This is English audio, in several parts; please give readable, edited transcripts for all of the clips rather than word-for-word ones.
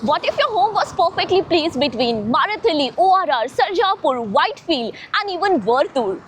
What if your home was perfectly placed between Marathali, ORR, Sarjapur, Whitefield and even Vartur?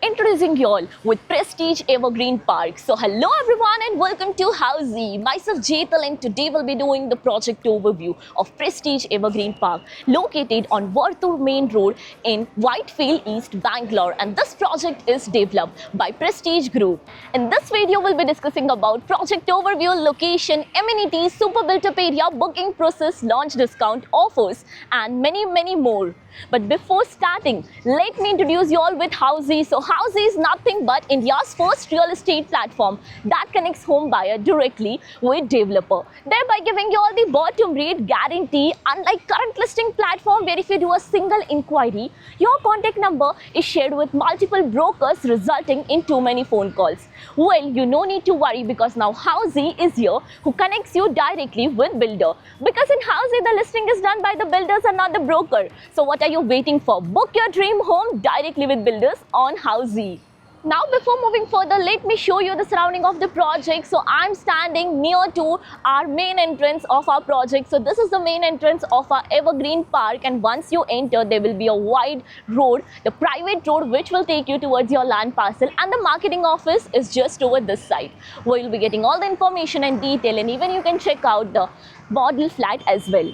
Introducing you all with Prestige Evergreen Park. So hello everyone and welcome to Housey. Myself Jetal and today we'll be doing the project overview of Prestige Evergreen Park located on Vartur Main Road in Whitefield, East Bangalore, and this project is developed by Prestige Group. In this video we'll be discussing about project overview, location, amenities, super built-up area, booking process, launch discount offers and many more. But before starting, let me introduce you all with Housey. So Housey is nothing but India's first real estate platform that connects home buyer directly with developer, thereby giving you all the bottom rate guarantee. Unlike current listing platform where if you do a single inquiry, your contact number is shared with multiple brokers resulting in too many phone calls. Well, you no need to worry because now Housey is here who connects you directly with builder. Because in Housey the listing is done by the builders and not the broker. So what are you waiting for? Book your dream home directly with builders on Housey. Now before moving further, let me show you the surrounding of the project. So I'm standing near to our main entrance of our project. So this is the main entrance of our Evergreen Park, and once you enter there will be a wide road, the private road which will take you towards your land parcel, and the marketing office is just over this side where you'll be getting all the information and detail, and even you can check out the model flat as well.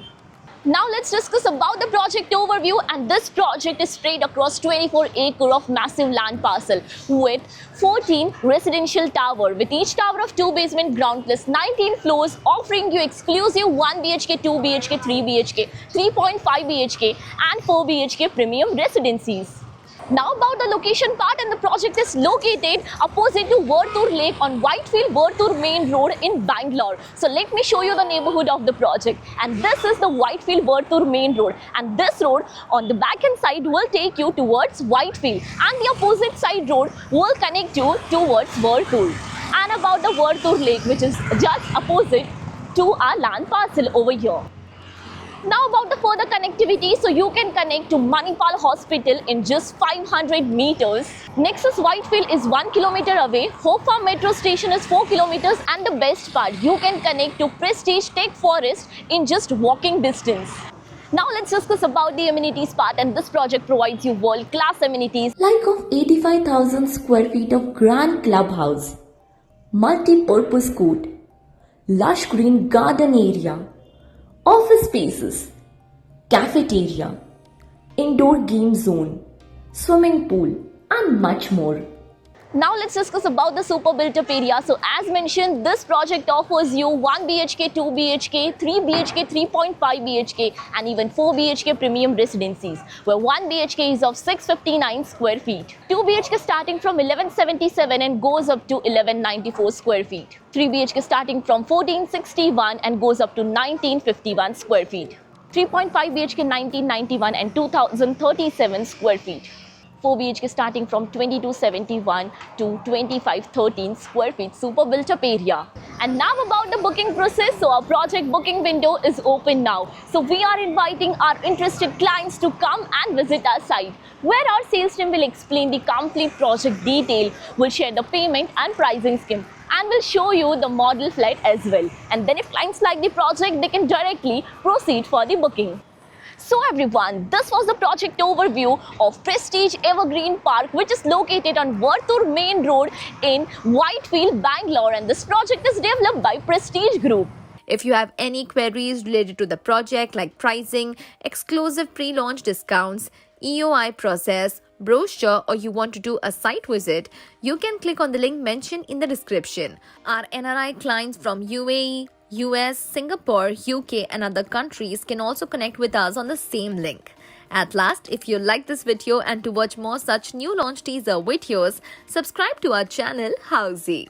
Now let's discuss about the project overview, and this project is spread across 24 acres of massive land parcel with 14 residential tower with each tower of 2 basement ground plus 19 floors, offering you exclusive 1 BHK, 2 BHK, 3 BHK, 3.5 BHK and 4 BHK premium residencies. Now about the location part, and the project is located opposite to Vartur Lake on Whitefield Vartur Main Road in Bangalore. So let me show you the neighborhood of the project, and this is the Whitefield Vartur Main Road, and this road on the back end side will take you towards Whitefield and the opposite side road will connect you towards Vartur. And about the Vartur Lake, which is just opposite to our land parcel over here. Now about the further connectivity, so you can connect to Manipal Hospital in just 500 meters. Nexus Whitefield is 1 kilometer away. Hope Farm Metro Station is 4 kilometers, and the best part, you can connect to Prestige Tech Forest in just walking distance. Now let's discuss about the amenities part, and this project provides you world-class amenities like of 85,000 square feet of grand clubhouse, multi-purpose court, lush green garden area, office spaces, cafeteria, indoor game zone, swimming pool and much more. Now let's discuss about the super built-up area. So as mentioned, this project offers you 1 BHK, 2 BHK, 3 BHK, 3.5 BHK and even 4 BHK premium residencies, where 1 BHK is of 659 square feet. 2 BHK starting from 1177 and goes up to 1194 square feet. 3 BHK starting from 1461 and goes up to 1951 square feet. 3.5 BHK 1991 and 2037 square feet. 4 BHK starting from 2271 to 2513 square feet, super built up area. And now about the booking process. So our project booking window is open now. So we are inviting our interested clients to come and visit our site, where our sales team will explain the complete project detail, will share the payment and pricing scheme, and will show you the model flat as well. And then if clients like the project, they can directly proceed for the booking. So everyone, this was the project overview of Prestige Evergreen Park, which is located on Vartur Main Road in Whitefield, Bangalore, and this project is developed by Prestige Group. If you have any queries related to the project like pricing, exclusive pre-launch discounts, EOI process, brochure, or you want to do a site visit, you can click on the link mentioned in the description. Our NRI clients from UAE, US, Singapore, UK and other countries can also connect with us on the same link. At last, if you like this video and to watch more such new launch teaser videos, subscribe to our channel Housey.